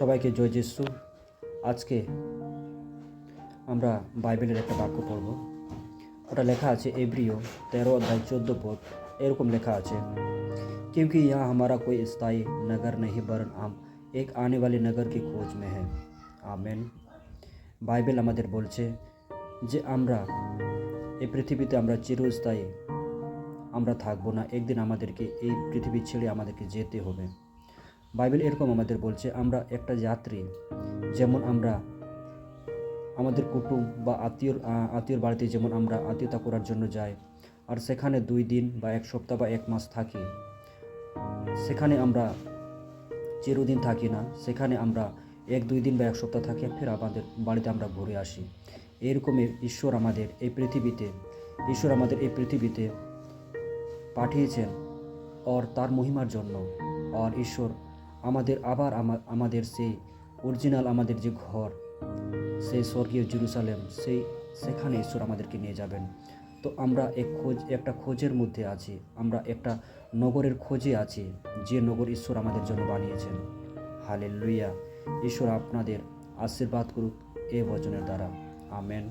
সবাইকে জয় যিশু। আজকে আমরা বাইবেলের একটা বাক্য পড়ব। ওটা লেখা আছে এব্রিয় 13 अध्याय 14 पद। এরকম লেখা আছে, क्योंकि यहाँ हमारा कोई स्थायी नगर नहीं वरन हम एक आने वाले नगर की खोज में है। আমেন। বাইবেল আমাদের বলছে যে আমরা এই পৃথিবীতে আমরা চিরস্থায়ী আমরা থাকবো না, একদিন আমাদেরকে এই পৃথিবী ছেড়ে আমাদেরকে যেতে হবে। বাইবেল এরকম আমাদের বলছে আমরা একটা যাত্রী, যেমন আমরা আমাদের কুটুম বা আত্মীয়র বাড়িতে যেমন আমরা আত্মীয়তা করার জন্য যাই, আর সেখানে 2 দিন বা 1 সপ্তাহ বা 1 মাস থাকি। সেখানে আমরা চিরদিন থাকি না, সেখানে আমরা 1-2 দিন বা 1 সপ্তাহ থাকি, ফের আমাদের বাড়িতে আমরা ঘুরে আসি। এরকমই ঈশ্বর আমাদের এই পৃথিবীতে পাঠিয়েছেন और তার মহিমার জন্য। আর ঈশ্বর আমাদের সেই অরিজিনাল আমাদের যে ঘর, সেই স্বর্গীয় জেরুজালেম, সেখানে ঈশ্বর আমাদেরকে নিয়ে যাবেন। তো আমরা একটা খোঁজের মধ্যে আছি, আমরা একটা নগরের খোঁজে আছি, যে নগর ঈশ্বর আমাদের জন্য বানিয়েছেন। হালেলুয়া। ঈশ্বর আপনাদের আশীর্বাদ করুক এই বচনের দ্বারা। আমেন।